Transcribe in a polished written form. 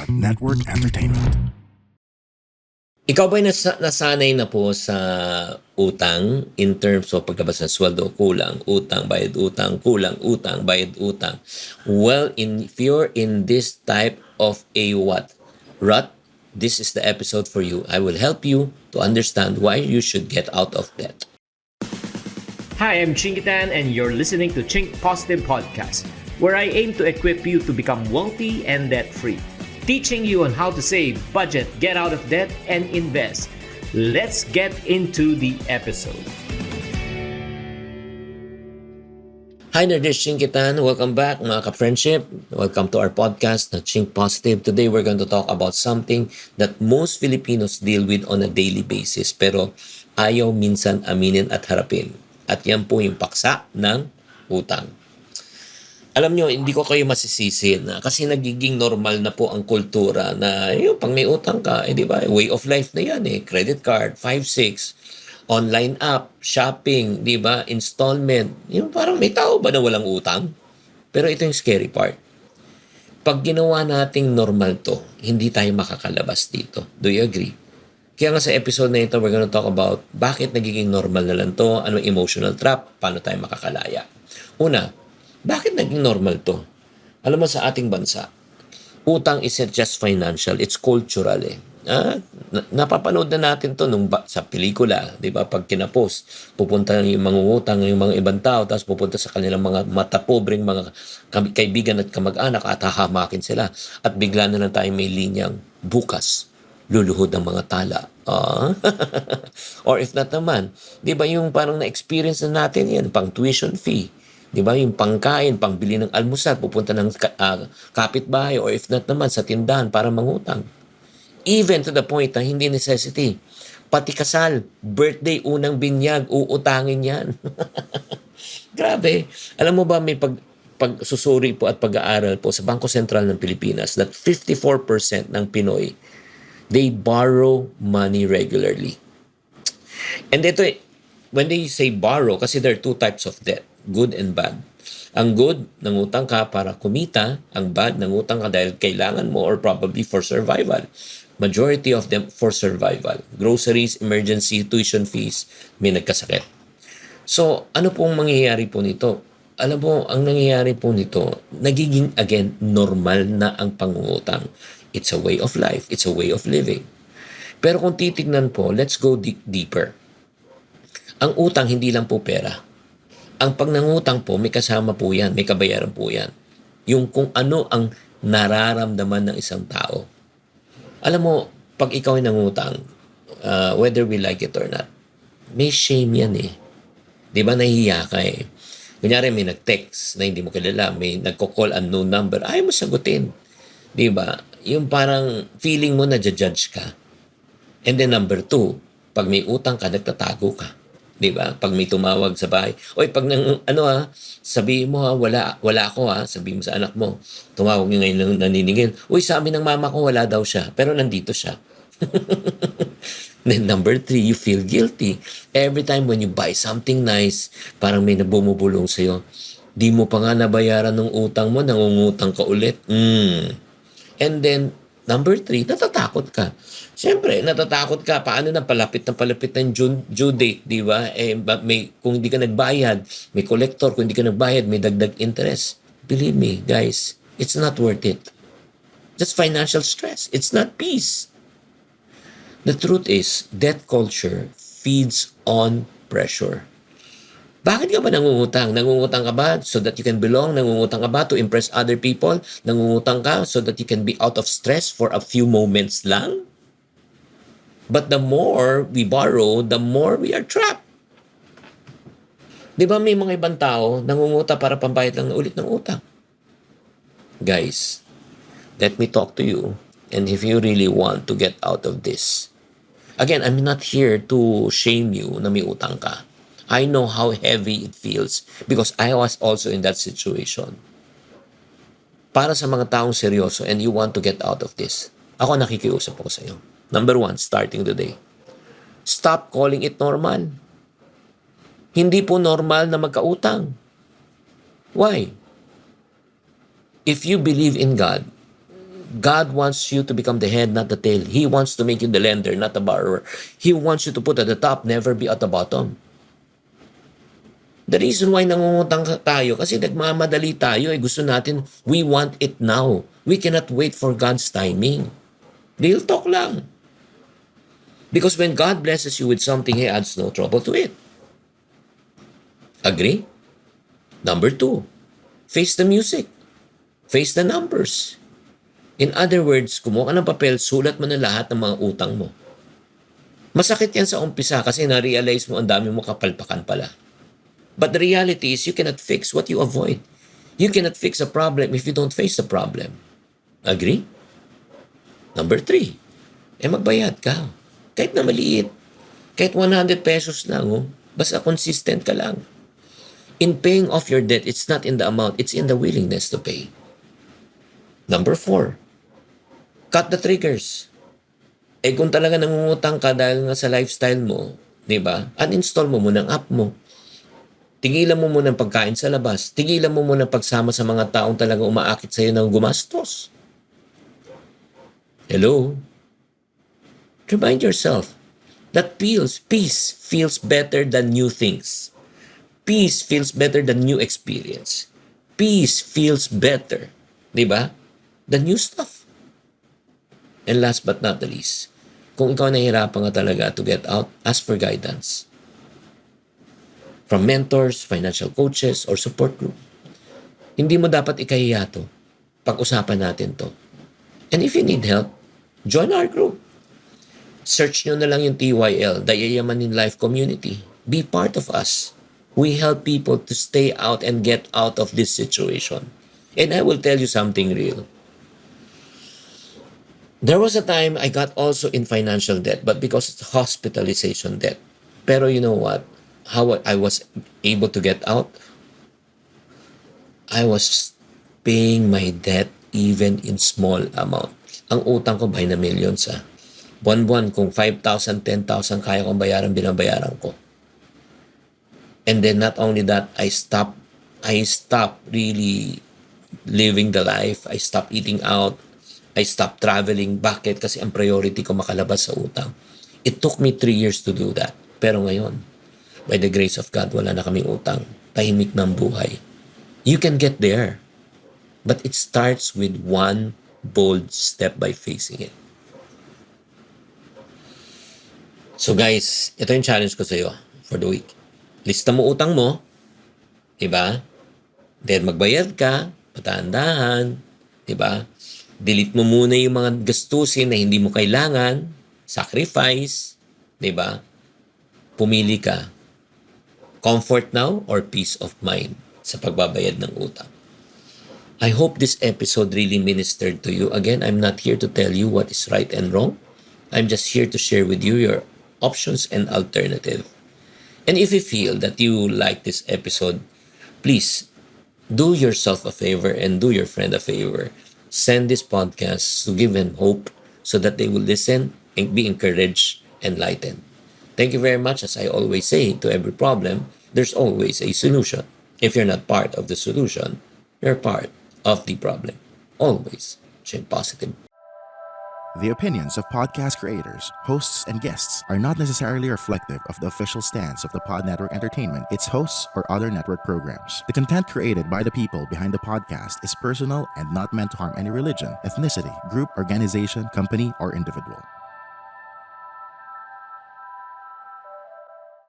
Network Entertainment. Ikaw ba'y nasanay na po sa utang in terms of paglabas ng sweldo, kulang, utang, bayad utang, kulang, utang, bayad utang? Well, if you're in this type of a rut, this is the episode for you. I will help you to understand why you should get out of debt. Hi, I'm Chingitan, and you're listening to Chink Positive Podcast, where I aim to equip you to become wealthy and debt-free, teaching you on how to save, budget, get out of debt, and invest. Let's get into the episode. Hi, Nerdist Chinkitan. Welcome back, mga ka-friendship. Welcome to our podcast, na Chink Positive. Today, we're going to talk about something that most Filipinos deal with on a daily basis, pero ayaw minsan aminin at harapin. At yan po yung paksa ng utang. Alam nyo, hindi ko kayo masisisi na kasi nagiging normal na po ang kultura na yung pag may utang ka, di ba? Way of life na yan eh. Credit card, 5-6, online app, shopping, di ba? Installment. Yung parang may tao ba na walang utang? Pero ito yung scary part. Pag ginawa nating normal to, hindi tayo makakalabas dito. Do you agree? Kaya nga sa episode na ito, we're gonna talk about bakit nagiging normal na lang to, anong emotional trap, paano tayo makakalaya. Una, bakit naging normal to? Alam mo sa ating bansa, utang isn't just financial, it's cultural eh. Napapanood na natin to sa pelikula, di ba? Pag kinapos, pupunta yung mga utang, yung mga ibang tao, tapos pupunta sa kanilang mga matapobreng mga kaibigan at kamag-anak at hahamakin sila. At bigla na lang tayo may linyang bukas luluhod ang mga tala. Or if not naman, di ba yung parang na-experience na natin yan, pang tuition fee. Di ba yung pangkain, pangbili ng almusal, pupunta ng kapitbahay or if not naman sa tindahan para mangutang. Even to the point na hindi necessity. Pati kasal, birthday, unang binyag, uutangin yan. Grabe. Alam mo ba may pagsusuri po at pag-aaral po sa Bangko Sentral ng Pilipinas that 54% ng Pinoy they borrow money regularly. And ito, when they say borrow, kasi there are two types of debt, good and bad. Ang good, nangutang ka para kumita. Ang bad, nangutang ka dahil kailangan mo or probably for survival. Majority of them for survival. Groceries, emergency, tuition fees, may nagkasakit. So, ano pong mangyayari po nito? Alam mo, ang nangyayari po nito, nagiging again, normal na ang pangungutang. It's a way of life. It's a way of living. Pero kung titignan po, let's go deeper. Ang utang hindi lang po pera. Ang pag nangutang po, may kasama po yan. May kabayaran po yan. Yung kung ano ang nararamdaman ng isang tao. Alam mo, pag ikaw ay nangutang, whether we like it or not, may shame yan eh. Di ba nahihiya ka eh. Kunyari may nag-text na hindi mo kilala, may nagko-call unknown number, ayaw mo sagutin. Di ba? Yung parang feeling mo na judge ka. And then number 2, pag may utang ka, nagtatago ka. Di ba? Pag may tumawag sa bahay, oy, pag sabihin mo wala ako sabihin mo sa anak mo, tumawag niyo ngayon naniningil, uy, sa amin ng mama ko wala daw siya, pero nandito siya. Then number 3, you feel guilty. Every time when you buy something nice, parang may nabumubulong sa'yo, di mo pa nga nabayaran ng utang mo, nangungutang ka ulit. And then, number 3, natatakot ka. Siyempre, natatakot ka. Paano na palapit ng due date, di ba? Kung hindi ka nagbayad, may collector. Kung hindi ka nagbayad, may dagdag interest. Believe me, guys, it's not worth it. That's financial stress. It's not peace. The truth is, debt culture feeds on pressure. Bakit ka ba nangungutang? Nangungutang ka ba so that you can belong? Nangungutang ka ba to impress other people? Nangungutang ka so that you can be out of stress for a few moments lang? But the more we borrow, the more we are trapped. Di ba may mga ibang tao nangunguta para pambayad lang na ulit ng utang? Guys, let me talk to you. And if you really want to get out of this, again, I'm not here to shame you na may utang ka. I know how heavy it feels because I was also in that situation. Para sa mga taong seryoso and you want to get out of this, ako nakikiusap ako sa iyo. Number 1, starting today. Stop calling it normal. Hindi po normal na magkautang. Why? If you believe in God, God wants you to become the head, not the tail. He wants to make you the lender, not the borrower. He wants you to put at the top, never be at the bottom. The reason why nangungutang tayo, kasi nagmamadali tayo, gusto natin, we want it now. We cannot wait for God's timing. Real talk lang. Because when God blesses you with something, He adds no trouble to it. Agree? Number 2, face the music. Face the numbers. In other words, kumuha ka ng papel, sulat mo na lahat ng mga utang mo. Masakit yan sa umpisa kasi na-realize mo ang dami mo kapalpakan pala. But the reality is you cannot fix what you avoid. You cannot fix a problem if you don't face the problem. Agree? Number 3, magbayad ka. Kahit na maliit. Kahit 100 pesos lang, basta consistent ka lang. In paying off your debt, it's not in the amount, it's in the willingness to pay. Number 4, cut the triggers. Kung talaga nangungutang ka dahil nga sa lifestyle mo, di ba? Uninstall mo muna ang app mo. Tigilan mo muna ang pagkain sa labas. Tigilan mo muna ang pagsama sa mga taong talaga umaakit sa'yo ng gumastos. Hello? Remind yourself that peace feels better than new things. Peace feels better than new experience. Peace feels better, di ba? Than new stuff. And last but not the least, kung ikaw nahihirapan ka talaga to get out, ask for guidance. From mentors, financial coaches, or support group. Hindi mo dapat ikahiya to. Pag-usapan natin to. And if you need help, join our group. Search nyo na lang yung TYL, the Yayamanin Life Community. Be part of us. We help people to stay out and get out of this situation. And I will tell you something real. There was a time I got also in financial debt, but because it's hospitalization debt. Pero you know what? How I was able to get out? I was paying my debt even in small amount. Ang utang ko by na millions Buwan-buwan, kung 5,000, 10,000 kaya kong bayaran, binabayaran ko. And then not only that, I stopped really living the life. I stopped eating out. I stopped traveling. Bakit? Kasi ang priority ko makalabas sa utang. It took me 3 years to do that. Pero ngayon, by the grace of God, wala na kaming utang. Tahimik ng buhay. You can get there. But it starts with one bold step by facing it. So guys, ito yung challenge ko sa iyo for the week. Lista mo utang mo, diba? Then magbayad ka, patahan-dahan, diba? Delete mo muna yung mga gastusin na hindi mo kailangan, sacrifice, diba? Pumili ka. Comfort now or peace of mind sa pagbabayad ng utang. I hope this episode really ministered to you. Again, I'm not here to tell you what is right and wrong. I'm just here to share with you your options and alternative. And if you feel that you like this episode, please do yourself a favor and do your friend a favor. Send this podcast to give them hope so that they will listen and be encouraged and enlightened. Thank you very much. As I always say, to every problem, there's always a solution. If you're not part of the solution, you're part of the problem. Always think positive. The opinions of podcast creators, hosts, and guests are not necessarily reflective of the official stance of the Pod Network Entertainment, its hosts, or other network programs. The content created by the people behind the podcast is personal and not meant to harm any religion, ethnicity, group, organization, company, or individual.